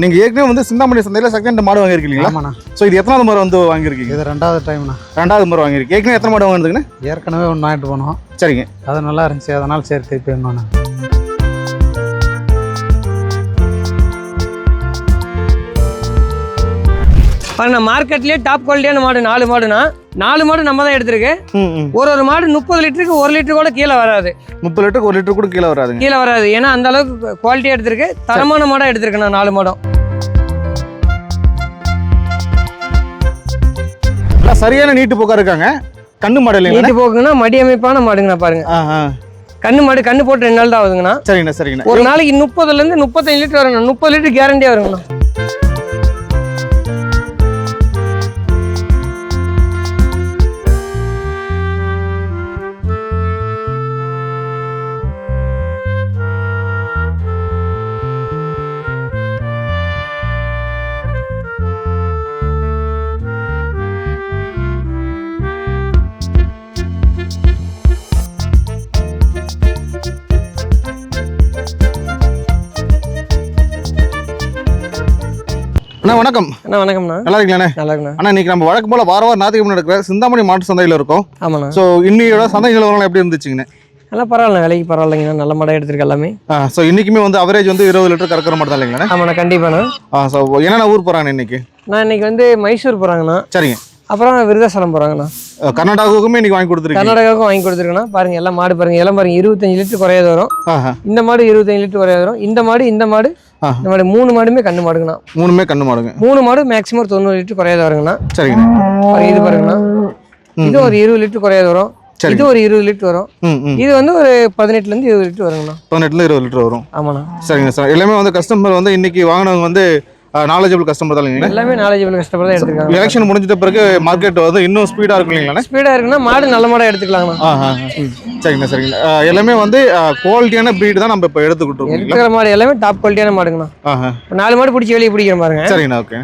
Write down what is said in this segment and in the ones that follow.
நீங்க ஏற்கனவே வந்து சிந்தாமணி சந்தையில செகண்ட் மாடு வாங்கியிருக்கீங்களா? ஆமாண்ணா. ஸோ இது எத்தனாவது முறை வந்து வாங்கியிருக்கீங்க? இது 2வது டைம்ண்ணா. 2வது முறை வாங்கியிருக்கு. ஏற்கனவே எத்தனை மாடு வாங்கிருக்குண்ணே? ஏற்கனவே ஒன்று வாங்கிட்டு போனோம். சரிங்க. அது நல்லா இருந்துச்சு, அதனால சரி திருப்பி இன்னொன்று. பாருங்க, மார்க்கெட்லேயே டாப் குவாலிட்டியான மாடு 4 மாடுனா 4 மாடு நம்ம தான் எடுத்திருக்கு. ஒரு மாடு 30 லிட்டருக்கு 1 லிட்டர் கூட கீழே வராது. 30 லிட்டருக்கு 1 லிட்டர் கூட கீழே வராது. ஏன்னா அந்த அளவுக்கு குவாலிட்டியாக எடுத்திருக்கு. தரமான மாடாக எடுத்திருக்கு நான் 4 மாடும். சரியான நீட்டு போக்கா இருக்காங்க. கண்ணு மாடு இல்லைங்க? நீட்டு போக்குன்னா மடி அமைப்பான மாடுங்கண்ணா. பாருங்க, கண்ணு மாடு கண்ணு போட்டு 2 நாள் தான் ஆகுதுங்கண்ணா. சரிங்கண்ணா சரிங்கண்ணா. ஒரு நாளைக்கு 30லேருந்து 35 லிட்டர் வருங்கண்ணா. 30 லிட்டர் கேரண்டியாக வருங்கண்ணா. அண்ணா வணக்கம். அண்ணா வணக்கம்ண்ணா. நல்லா இருக்கீங்களா? நல்லா இருக்குண்ணா. அண்ணா இன்னைக்கு நம்ம வழக்கம் போல வார ஞாயிற்றுக்கிழமை நடக்கிற சிந்தாமணி மாட்டு சந்தையில் இருக்கோம். ஆமாண்ணா. ஸோ இன்னையோட சந்தை நிலவரம் எப்படி இருந்துச்சுங்கண்ணே? நல்லா பரவாயில்ல, விலைக்கு பரவாயில்லைங்கண்ணா. நல்ல மாடாக எடுத்திருக்கு எல்லாமே. ஸோ இன்னைக்குமே வந்து அவரேஜ் வந்து 20 லிட்டர் கறக்கிற மாடு தான் இல்லைங்கண்ணா? ஆமாண்ணா, கண்டிப்பாண்ணா. ஸோ என்னென்ன ஊர் போகிறாங்க இன்னைக்கு? நான் இன்னைக்கு வந்து மைசூர் போகிறாங்கண்ணா. சரிங்க. அப்புறம் விருதாசலம் போகிறாங்கண்ணா. கர்நாடகாவுக்குமே இன்னைக்கு வாங்கி கொடுத்துருக்கீங்க? கர்நாடகாவுக்கும் வாங்கி கொடுத்துருக்கேண்ணா. பாருங்க, எல்லாம் மாடு பாருங்க, எல்லாம் பாருங்க 25 லிட்டர் குறையாது வரும். இந்த மாடு 25 லிட்டர் குறையாது வரும். இந்த மாடு இந்த மாடு 3 மாடுமே கண்ணு மாடுங்கண்ணா. 3மே கண்ணு மாடுங்க. 3 மாடு மேக்ஸிமம் 90 லிட்டர் குறையாது வருங்கண்ணா. சரிங்கண்ணா. இது பாருங்கண்ணா, இது ஒரு 20 லிட்டர் குறையாது வரும். இது ஒரு 20 லிட்டர் வரும். இது வந்து ஒரு 18லேருந்து 20 லிட்டர் வருங்கண்ணா. 18லேருந்து 20 லிட்டர் வரும். ஆமாண்ணா. சரிங்க சார். எல்லாமே வந்து கஸ்டமர் வந்து இன்னைக்கு வாங்கினவங்க வந்து நாலேஜபிள் கஸ்டமர் தான் இல்லைங்களா? எல்லாமே நாலேஜபிள் கஸ்டமர் தான் எடுத்துக்காங்க. எலெக்ஷன் முடிஞ்சிட்ட பிறகு மார்க்கெட் வந்து இன்னும் ஸ்பீடாக இருக்கும் இல்லைங்களா? ஸ்பீடாக இருக்குன்னா மாடு நல்ல மாடாக எடுத்துக்கலாங்கண்ணா. சரிங்கண்ணா சரிங்கண்ணா. எல்லாமே வந்து குவாலிட்டியான ப்ரீடு தான் நம்ம இப்போ எடுத்துக்கிட்டு இருக்கோம். எடுத்துக்கிற மாடு எல்லாமே டாப் குவாலிட்டியான மாடுங்கண்ணா. 4 மாடு பிடிச்சி வெளியே பிடிக்கிற பாருங்க. சரிங்கண்ணா. ஓகே.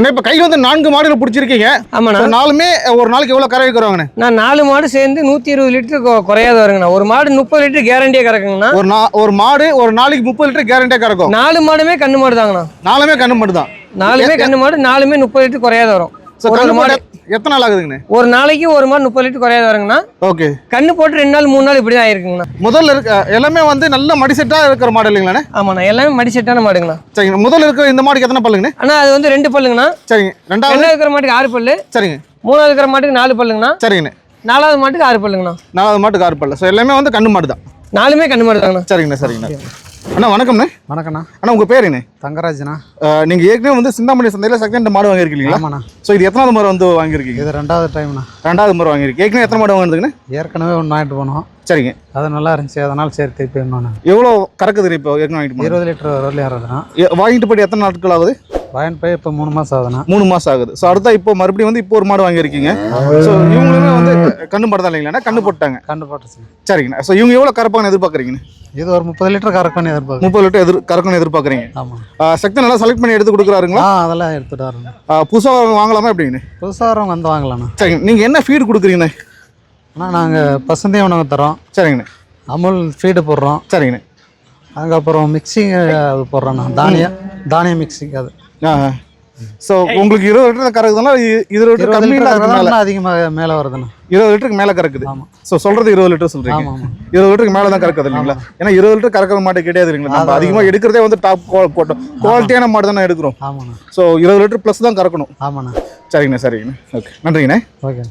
இப்போ கையில் வந்து 4 மாடுகள் பிடிச்சிருக்கீங்க. ஆமாண்ணா. 4மே ஒரு நாளைக்கு எவ்வளோ கறவை கறவாங்கண்ணே? நான் 4 மாடு சேர்ந்து 120 லிட்டர் குறையாது வருங்கண்ணா. ஒரு மாடு 30 லிட்டர் கேரண்டியாக கறக்குங்கண்ணா. ஒரு மாடு ஒரு நாளைக்கு 30 லிட்டர் கேரண்டியாக கறக்கும். 4 மாடுமே கண்ணு மாடு தாங்கண்ணா. 4மே கண்ணு மாடு தான். 4மே கண்ணு மாடு. 4மே 30 லிட்டர் குறையாது வரும். ஒரு மாடு எத்தனை நாள் ஆகுதுங்கண்ணே? ஒரு நாளைக்கு ஒரு மாடு 30 லிட்டர் குறையாது வருங்கண்ணா. ஓகே. கண்ணு போட்டு 2 நாள் 3 நாள் இப்படி தான் ஆயிருக்குங்கண்ணா. முதல்ல இருக்க எல்லாமே வந்து நல்ல மடிசெட்டாக இருக்கிற மாடு இல்லைங்களாண்ணே? ஆமாண்ணா, எல்லாமே மடிசெட்டான மாடுங்கண்ணா. சரிங்க. முதல்ல இருக்கிற இந்த மாடுக்கு எத்தனை பல்லுங்கண்ணே? அண்ணா அது வந்து 2 பல்லுங்கண்ணா. சரிங்க. ரெண்டாவது இருக்கிற மாட்டுக்கு 6 பல்லு. சரிங்க. 3வது இருக்கிற மாட்டுக்கு 4 பல்லுங்கண்ணா. சரிங்கண்ணே. 4வது மாட்டுக்கு 6 பல்லுங்கண்ணா. 4வது மாட்டுக்கு 6 பல்லு. ஸோ எல்லாமே வந்து கண்ணு மாடு தான். 4மே கண்ணு மாடு தாங்கண்ணா. சரிங்கண்ணா சரிங்கண்ணா. அண்ணா வணக்கம்ண்ணே. வணக்கண்ணா. அண்ணா உங்கள் பேர் என்ன? தங்கராஜ்ண்ணா. நீங்கள் ஏற்கனவே வந்து சிந்தாமணி சந்தையில் செகண்ட் மாடு வாங்கியிருக்கீங்களா? ஆமாண்ணா. ஸோ இது எத்தனாவது முறை வந்து வாங்கியிருக்கீங்க? இது 2வது டைம்ண்ணா. 2வது முறை வாங்கியிருக்கு. ஏற்கனவே எத்தனை மாடு வாங்கிருக்குண்ணே? ஏற்கனவே ஒன்று வாங்கிட்டு போனோம். சரிங்க. அது நல்லா இருந்துச்சு, அதனால சரி திருப்பி இன்னொன்று. எவ்வளோ கறக்குது இப்போ ஏற்கனவே வாங்கிட்டு? 20 லிட்டர் வரலையும் ஆகுதுண்ணா. வாங்கிட்டு போய்ட்டு எத்தனை நாட்கள் ஆகுது? வாங்கிட்டு போய் இப்போ 3 மாதம் ஆகுதுண்ணா. 3 மாதம் ஆகுது. ஸோ அடுத்தா இப்போ மறுபடியும் வந்து இப்போ ஒரு மாடு வாங்கியிருக்கீங்க. ஸோ இவங்களுமே வந்து கண்ணு மாடு தான் இல்லைங்களா? கண்ணு போட்டாங்க. கண்டு போட்டுச்சு. சரிங்கண்ணா. ஸோ இவங்க எவ்வளோ கறப்பாங்கன்னு எதிர்பார்க்குறீங்கண்ணே? இது ஒரு 30 லிட்டர் கறக்கணும் எதிர்பார்க்குறேன். 30 லிட்டர் கறக்கணும் எதிர்பார்க்குறீங்க. ஆமாம். சக்தி நல்லா செலக்ட் பண்ணி எடுத்து கொடுக்குறாருங்களா? அதெல்லாம் எடுத்துகிட்டு வரணும். புதுசாக வாங்கலாமா எப்படிங்கண்ணே? புதுசாக வரவங்க வந்து வாங்கலாண்ணா. சரிங்க. நீங்கள் என்ன ஃபீடு கொடுக்குறீங்கண்ணே? ஆனால் நாங்கள் பசுந்தி உணவு தரோம். சரிங்கண்ணே. அமுல் ஃபீடு போடுறோம். சரிங்கண்ணே. அதுக்கப்புறம் மிக்சிங் அது போடுறோண்ணா. தானிய மிக்சிங் அது. ஸோ உங்களுக்கு 20 லிட்டர் கறக்குதுன்னா 20 லிட்டர் கம்மியாக அதிகமாக மேலே வருதுண்ணா. 20 லிட்டருக்கு மேலே கறக்குது. ஆமாம். ஸோ சொல்கிறது 20 லிட்டர் சொல்கிறீங்க. ஆமாம். 20 லிட்டருக்கு மேலே தான் கறக்குது இல்லைங்களா? ஏன்னா 20 லிட்டர் கறக்கிற மாட்டு கிடையாது இல்லைங்களா? நம்ம அதிகமாக எடுக்கிறதே வந்து டாப் குவாலிட்டியான மாடு தானே எடுக்கிறோம். ஆமாண்ணா. ஸோ 20 லிட்டர் ப்ளஸ் தான் கறக்கணும். ஆமாண்ணா. சரிங்கண்ணா சரிங்கண்ணா. ஓகே, நன்றிங்கண்ணே. ஓகே.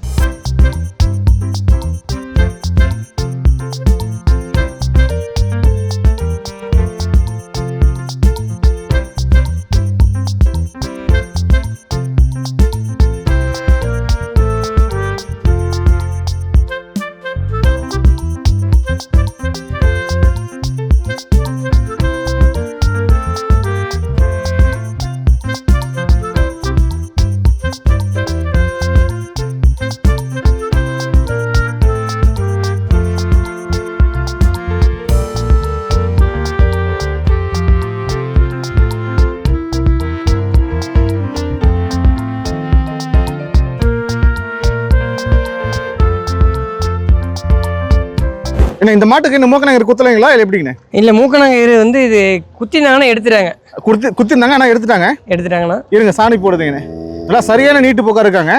ஏன்னா இந்த மாட்டுக்கு இந்த மூக்கநாயகர் குத்தலைங்களா இல்லை எப்படிங்கண்ணே? இல்லை மூக்கநாயகர் வந்து இது குத்தினாங்கன்னா எடுத்துட்டாங்க. குத்திருந்தாங்க ஆனால் எடுத்துட்டாங்கண்ணா. இருங்க சாணி போடுதுங்கண்ணே. நல்லா சரியான நீட்டு போக்கா இருக்காங்க.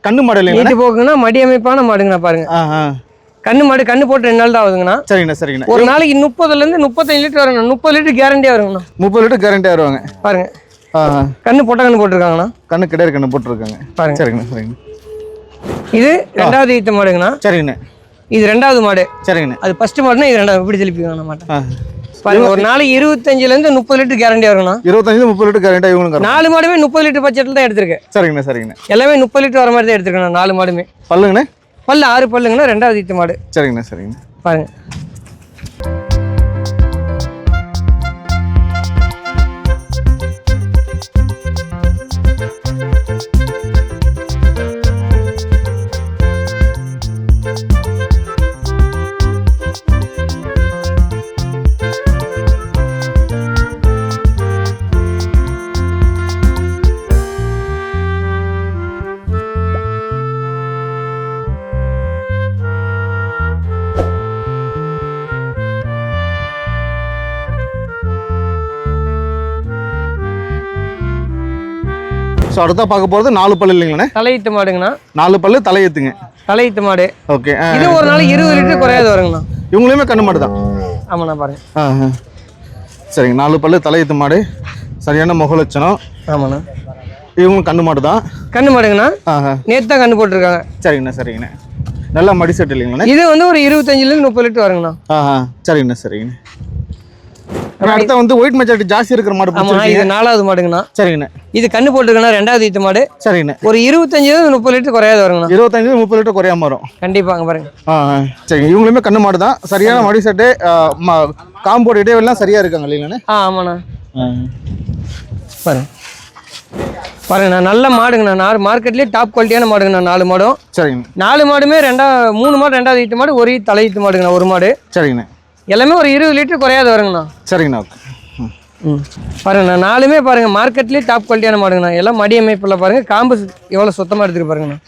கண்ணு மாடு இல்லைங்க. நீட்டு போக்குன்னா மடி அமைப்பான மாடுங்கண்ணா பாருங்க. கண்ணு மாடு கண்ணு போட்டு 2 நாள் தான் ஆகுதுங்கண்ணா. சரிங்கண்ணா. ஒரு நாளைக்கு 30லேருந்து 35 லிட்டர் வருங்கண்ணா. 30 லிட்டர் கேரண்டியாக வருங்கண்ணா. 30 லிட்டர் கேரண்டியாக வருவாங்க பாருங்க. கண்ணு போட்டிருக்காங்கண்ணா. கண்ணு கிடையாது கண்ணு போட்டிருக்காங்க பாருங்க. சரிங்கண்ணா. இது 2வது ஈத்த மாடுங்கண்ணா. சரிங்கண்ணா. இது 2வது மாடு. சரிங்கண்ணா. அது ஃபர்ஸ்ட் மாடுனா இது 2வது. இப்படி திருப்பிக்கணும் மாட்டேன் பாருங்க. ஒரு நாளைக்கு 25லேருந்து 30 லிட்டர் கேரண்டி வருங்கண்ணா. 25-30 லிட்டர் கேரண்டி இவங்களுக்கு. 4 மாடுமே 30 லிட்டர் பட்ஜெட்டில் தான் எடுத்திருக்கேன். சரிங்கண்ணா. எல்லாமே 30 லிட்டர் வர மாதிரி தான் எடுத்துருக்கேன் 4 மாடுமே. பல்லுங்கண்ணே? பல்லு 6 பல்லுங்கண்ணா. 2வது ஈத்த மாடு. சரிங்கண்ணா. பாருங்க. ஸோ அடுத்தா பார்க்க போகிறது 4 பல்லு இல்லைங்கண்ணே? தலையீத்து மாடுங்கண்ணா. 4 பல்லு தலையீத்துங்க. தலையீத்து மாடு. ஓகே. இது ஒரு நாளைக்கு 20 லிட்டர் குறையாது வருங்கண்ணா. இவங்களுமே கண்ணு மாடு தான். ஆமாண்ணா பாருங்க. சரிங்க. 4 பல்லு தலையீத்து மாடு. சரியான முகலட்சணம். ஆமாண்ணா. இவங்களும் கண்ணு மாடு தான். கண்ணு மாடுங்கண்ணா. நேற்று தான் கண்ணு போட்டிருக்காங்க. சரிங்கண்ணா. நல்லா மடி செட் இல்லைங்கண்ணா? இது வந்து ஒரு 25லேருந்து 30 லிட்டர் வருங்கண்ணா. சரிங்கண்ணா. அடுத்த வந்து ஒயிட் மெஜாரிட்டி ஜாஸ்தி இருக்கிற மாடு. ஆமாண்ணா. இது 4வது மாடுங்கண்ணா. சரிங்கண்ணா. இது கண்ணு போட்டுருக்கண்ணா. 2வது ஈத்து மாடு. சரிங்கண்ணா. ஒரு 25லேருந்து 30 லிட்டர் குறையாது வருங்கண்ணா. 25-30 லிட்டர் குறையாம வரும். கண்டிப்பாங்க பாருங்க. சரிங்க. இவங்களுமே கண்ணு மாடு தான். சரியான மடி செட்டு. காம்போடு இடைவெல்லாம் சரியா இருக்காங்க இல்லைங்கண்ணா? ஆமாண்ணா. பாருங்கண்ணா நல்ல மாடுங்கண்ணா. மார்க்கெட்லேயே டாப் குவாலிட்டியான மாடுங்கண்ணா 4 மாடும். சரிங்க. 4 மாடுமே 3 மாடு 2வது ஈத்து மாடு. ஒரு தலையீத்து மாடுங்கண்ணா. ஒரு மாடு. சரிங்கண்ணா. எல்லாமே ஒரு 20 லிட்டர் குறையாது வருங்கண்ணா. சரிங்கண்ணா. பாருங்கண்ணா 4மே பாருங்க மார்க்கெட்லேயே டாப் குவாலிட்டியான மாடுங்கண்ணா. எல்லாம் மடி அமைப்பில் பாருங்க. காம்பு எவ்வளோ சுத்தமாக எடுத்துருக்கு பாருங்கண்ணா.